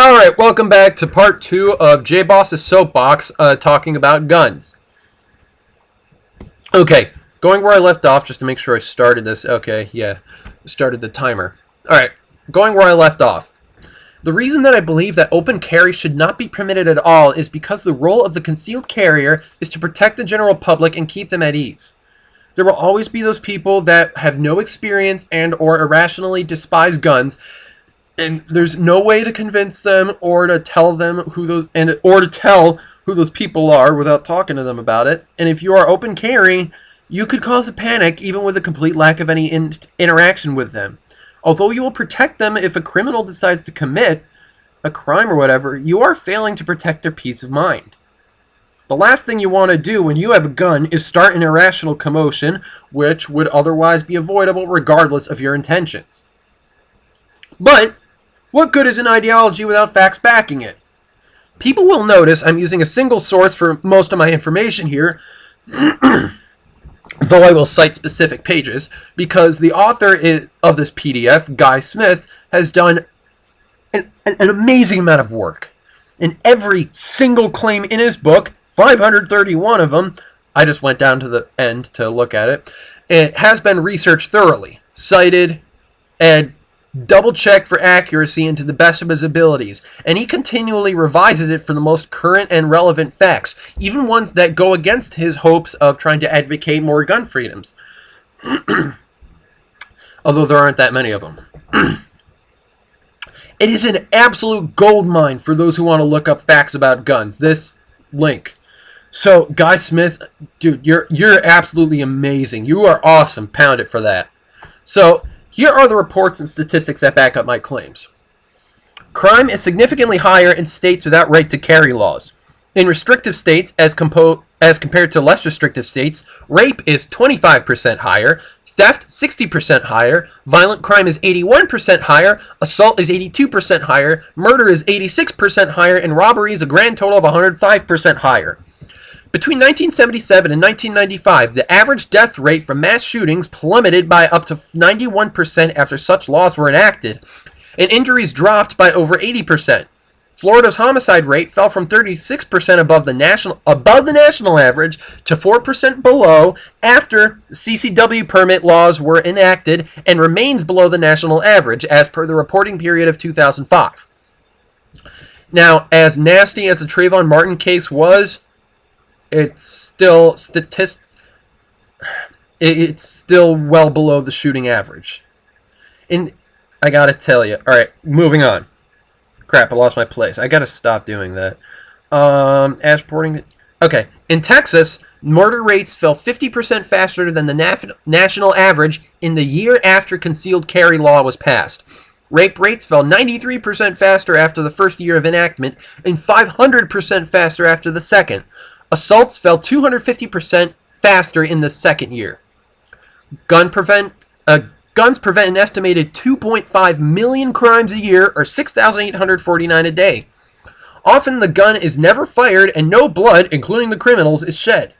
Alright, welcome back to part 2 of JBoss's Soapbox, talking about guns. Okay, going where I left off, just to make sure I started this. Okay, yeah, started the timer. Alright, going where I left off. The reason that I believe that open carry should not be permitted at all is because the role of the concealed carrier is to protect the general public and keep them at ease. There will always be those people that have no experience and or irrationally despise guns, and there's no way to convince them or to tell them who those people are without talking to them about it. And if you are open carry, you could cause a panic even with a complete lack of any interaction with them. Although you will protect them if a criminal decides to commit a crime or whatever, you are failing to protect their peace of mind. The last thing you want to do when you have a gun is start an irrational commotion, which would otherwise be avoidable regardless of your intentions. But what good is an ideology without facts backing it? People will notice I'm using a single source for most of my information here, though I will cite specific pages, because the author of this PDF, Guy Smith, has done an amazing amount of work. And every single claim in his book, 531 of them, I just went down to the end to look at it, it has been researched thoroughly, cited, and double-checked for accuracy and to the best of his abilities, and he continually revises it for the most current and relevant facts, even ones that go against his hopes of trying to advocate more gun freedoms. Although there aren't that many of them. It is an absolute goldmine for those who want to look up facts about guns. This link. So, Guy Smith, dude, you're absolutely amazing. You are awesome. Pound it for that. So, here are the reports and statistics that back up my claims. Crime is significantly higher in states without right to carry laws. In restrictive states, as compared to less restrictive states, rape is 25% higher, theft 60% higher, violent crime is 81% higher, assault is 82% higher, murder is 86% higher, and robbery is a grand total of 105% higher. Between 1977 and 1995, the average death rate from mass shootings plummeted by up to 91% after such laws were enacted, and injuries dropped by over 80%. Florida's homicide rate fell from 36% above the national average to 4% below after CCW permit laws were enacted, and remains below the national average as per the reporting period of 2005. Now, as nasty as the Trayvon Martin case was, it's still well below the shooting average. And I gotta tell you, alright, moving on. Crap, I lost my place. I gotta stop doing that. Okay, in Texas, murder rates fell 50% faster than the national average in the year after concealed carry law was passed. Rape rates fell 93% faster after the first year of enactment, and 500% faster after the second. Assaults fell 250% faster in the second year. Guns prevent an estimated 2.5 million crimes a year, or 6,849 a day. Often the gun is never fired and no blood, including the criminals, is shed.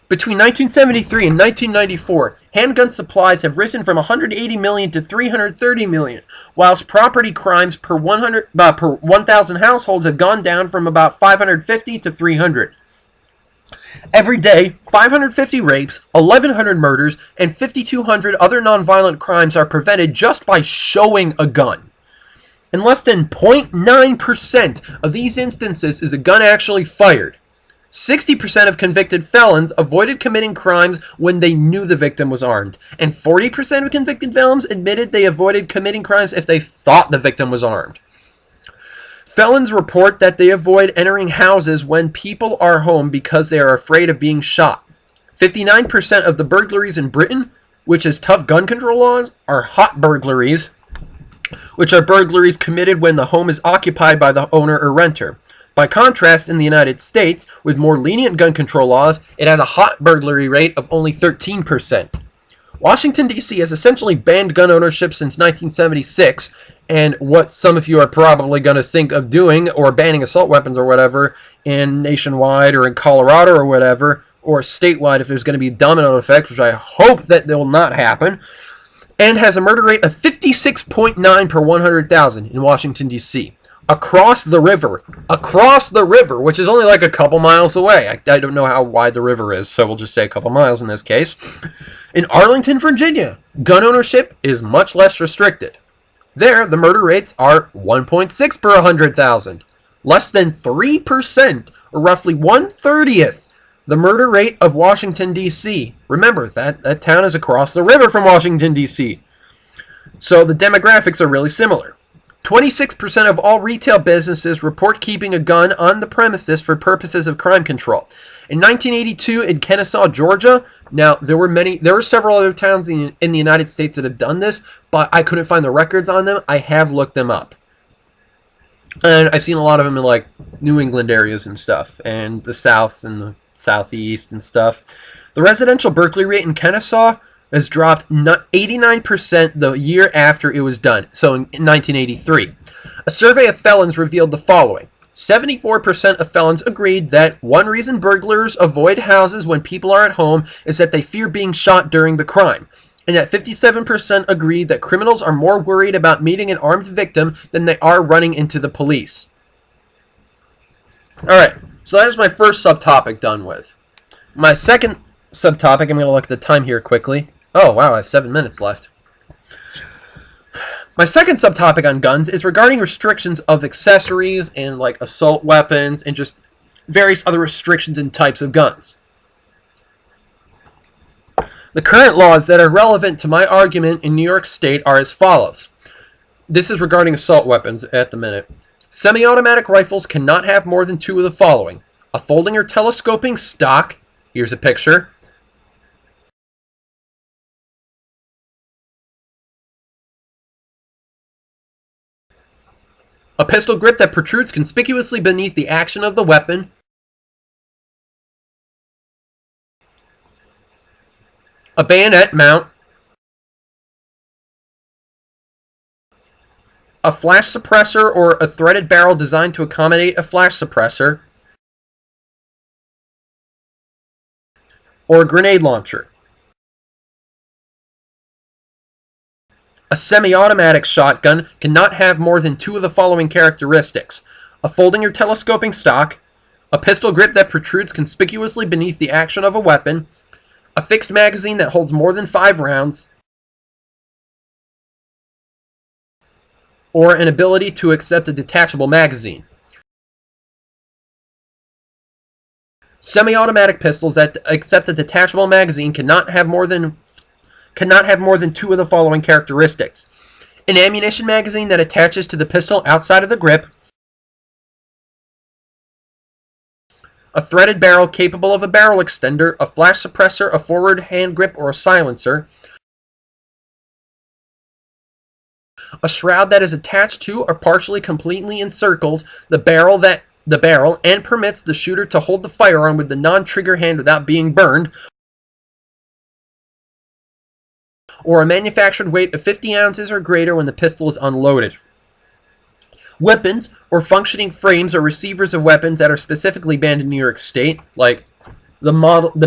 Between 1973 and 1994, handgun supplies have risen from 180 million to 330 million, whilst property crimes per 1,000 households have gone down from about 550 to 300. Every day, 550 rapes, 1,100 murders, and 5,200 other nonviolent crimes are prevented just by showing a gun. In less than 0.9% of these instances is a gun actually fired. 60% of convicted felons avoided committing crimes when they knew the victim was armed, and 40% of convicted felons admitted they avoided committing crimes if they thought the victim was armed. Felons report that they avoid entering houses when people are home because they are afraid of being shot. 59% of the burglaries in Britain, which has tough gun control laws, are hot burglaries, which are burglaries committed when the home is occupied by the owner or renter. By contrast, in the United States, with more lenient gun control laws, it has a hot burglary rate of only 13%. Washington, D.C. has essentially banned gun ownership since 1976, and what some of you are probably going to think of doing, or banning assault weapons or whatever, in nationwide or in Colorado or whatever, or statewide if there's going to be domino effects, which I hope that will not happen, and has a murder rate of 56.9 per 100,000 in Washington, D.C. across the river, which is only like a couple miles away. I don't know how wide the river is, so we'll just say a couple miles in this case. In Arlington, Virginia, gun ownership is much less restricted. There, the murder rates are 1.6 per 100,000, less than 3%, or roughly 1/30th the murder rate of Washington, D.C. Remember, that town is across the river from Washington, D.C. So the demographics are really similar. 26% of all retail businesses report keeping a gun on the premises for purposes of crime control. In 1982, in Kennesaw, Georgia, now there were several other towns in the United States that have done this, but I couldn't find the records on them. I have looked them up. And I've seen a lot of them in like New England areas and stuff, and the South and the Southeast and stuff. The residential burglary rate in Kennesaw has dropped 89% the year after it was done, so in 1983. A survey of felons revealed the following. 74% of felons agreed that one reason burglars avoid houses when people are at home is that they fear being shot during the crime, and that 57% agreed that criminals are more worried about meeting an armed victim than they are running into the police. Alright, so that is my first subtopic done with. My second subtopic, I'm going to look at the time here quickly. Oh, wow, I have 7 minutes left. My second subtopic on guns is regarding restrictions of accessories and like assault weapons and just various other restrictions and types of guns. The current laws that are relevant to my argument in New York State are as follows. This is regarding assault weapons at the minute. Semi-automatic rifles cannot have more than 2 of the following. A folding or telescoping stock. Here's a picture. A pistol grip that protrudes conspicuously beneath the action of the weapon. A bayonet mount. A flash suppressor or a threaded barrel designed to accommodate a flash suppressor. Or a grenade launcher. A semi-automatic shotgun cannot have more than 2 of the following characteristics. A folding or telescoping stock, a pistol grip that protrudes conspicuously beneath the action of a weapon, a fixed magazine that holds more than 5 rounds, or an ability to accept a detachable magazine. Semi-automatic pistols that accept a detachable magazine cannot have more than 2 of the following characteristics. An ammunition magazine that attaches to the pistol outside of the grip, a threaded barrel capable of a barrel extender, a flash suppressor, a forward hand grip, or a silencer, a shroud that is attached to or partially completely encircles the barrel and permits the shooter to hold the firearm with the non-trigger hand without being burned, or a manufactured weight of 50 ounces or greater when the pistol is unloaded. Weapons, or functioning frames or receivers of weapons that are specifically banned in New York State, like the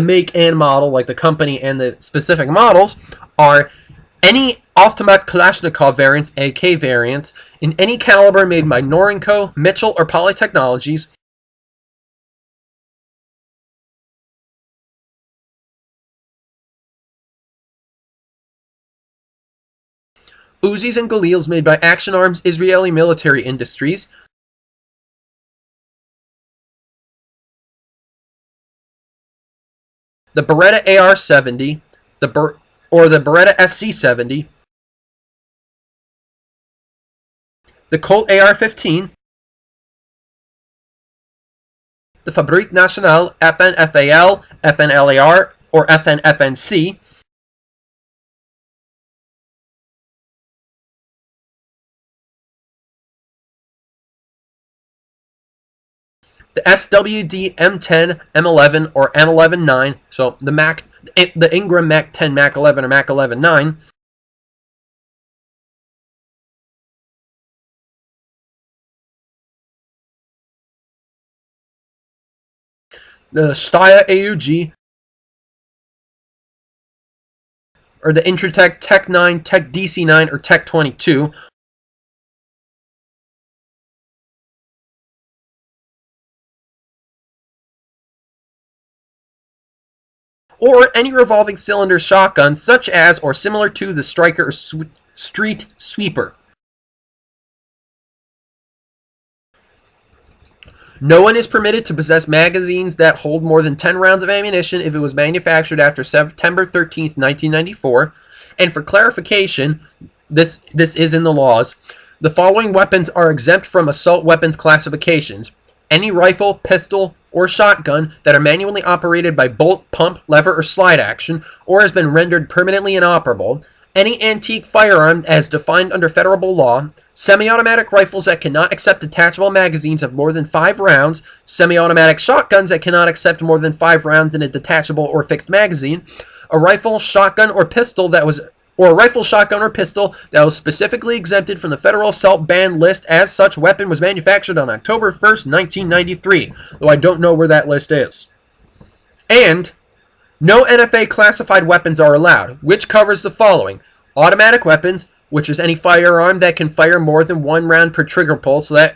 make and model, like the company and the specific models, are any automatic Kalashnikov variants, AK variants, in any caliber made by Norinco, Mitchell, or Poly Technologies, Uzis and Galils made by Action Arms Israeli Military Industries, the Beretta AR-70, the Beretta SC-70, the Colt AR-15, the Fabrique Nationale FN-FAL, FN-LAR, or FN-FNC, the SWD M10, M11, or M11-9, so the Ingram Mac 10, Mac 11, or Mac 11-9, the Steyr AUG, or the Intratec Tech 9, Tech DC-9, or Tech 22, or any revolving cylinder shotgun such as or similar to the Striker or Street Sweeper. No one is permitted to possess magazines that hold more than 10 rounds of ammunition if it was manufactured after September 13th, 1994. And for clarification, this is in the laws. The following weapons are exempt from assault weapons classifications: any rifle, pistol, or shotgun that are manually operated by bolt, pump, lever, or slide action, or has been rendered permanently inoperable; any antique firearm as defined under federal law; semi-automatic rifles that cannot accept detachable magazines of more than 5 rounds; semi-automatic shotguns that cannot accept more than 5 rounds in a detachable or fixed magazine; a rifle, shotgun, or pistol that was specifically exempted from the federal assault ban list as such weapon was manufactured on October 1st, 1993, though I don't know where that list is. And no NFA classified weapons are allowed, which covers the following: automatic weapons, which is any firearm that can fire more than 1 round per trigger pull, so that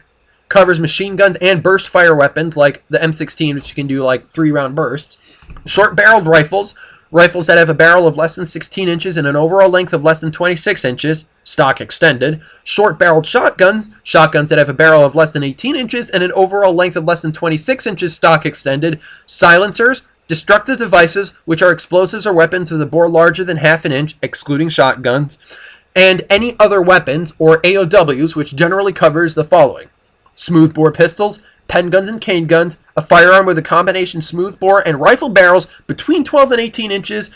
covers machine guns and burst fire weapons like the M16, which can do like 3-round bursts; short barreled rifles, rifles that have a barrel of less than 16 inches and an overall length of less than 26 inches, stock extended; short-barreled shotguns, shotguns that have a barrel of less than 18 inches and an overall length of less than 26 inches, stock extended; silencers, destructive devices, which are explosives or weapons with a bore larger than half an inch, excluding shotguns; and any other weapons, or AOWs, which generally covers the following: smoothbore pistols, pen guns and cane guns, a firearm with a combination smoothbore and rifle barrels between 12 and 18 inches,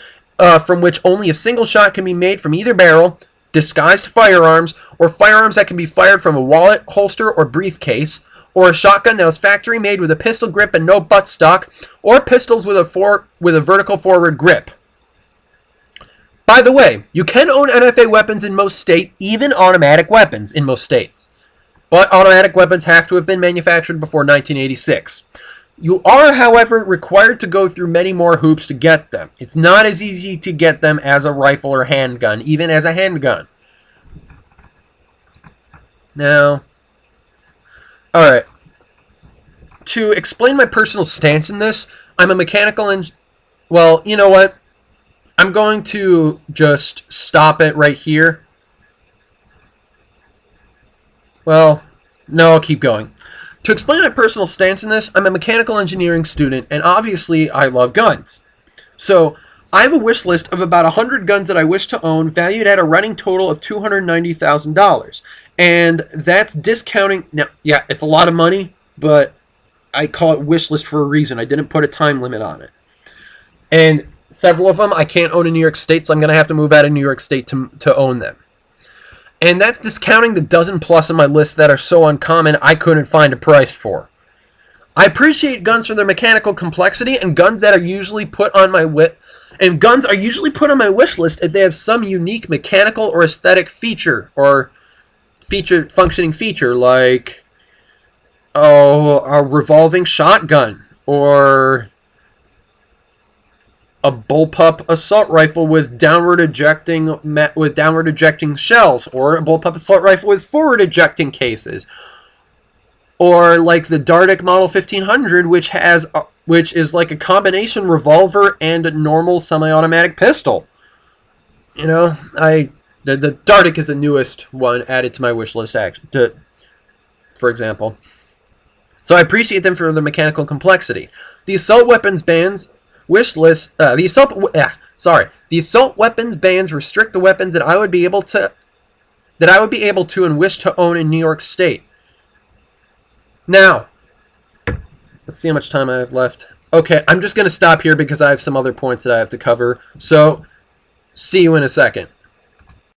from which only a single shot can be made from either barrel; disguised firearms, or firearms that can be fired from a wallet, holster, or briefcase; or a shotgun that was factory made with a pistol grip and no buttstock; or pistols with a vertical forward grip. By the way, you can own NFA weapons in most states, even automatic weapons in most states. But automatic weapons have to have been manufactured before 1986. You are, however, required to go through many more hoops to get them. It's not as easy to get them as a rifle or handgun, even as a handgun. Now, alright. To explain my personal stance in this, I'm a mechanical well, you know what? I'm going to just stop it right here. Well, no, I'll keep going. To explain my personal stance in this, I'm a mechanical engineering student, and obviously I love guns. So, I have a wish list of about 100 guns that I wish to own, valued at a running total of $290,000. And that's discounting... Now, yeah, it's a lot of money, but I call it wish list for a reason. I didn't put a time limit on it. And several of them I can't own in New York State, so I'm going to have to move out of New York State to own them. And that's discounting the dozen plus on my list that are so uncommon I couldn't find a price for. I appreciate guns for their mechanical complexity, and guns are usually put on my wish list if they have some unique mechanical or aesthetic feature or functioning feature, like a revolving shotgun, or a bullpup assault rifle with downward ejecting shells, or a bullpup assault rifle with forward ejecting cases, or like the Dardic Model 1500, which is like a combination revolver and a normal semi-automatic pistol. You know, the Dardic is the newest one added to my wish list, for example. So I appreciate them for their mechanical complexity. The assault weapons bans the assault weapons bans restrict the weapons that I would be able to and wish to own in New York State. Now, let's see how much time I have left. Okay, I'm just going to stop here because I have some other points that I have to cover. So, see you in a second.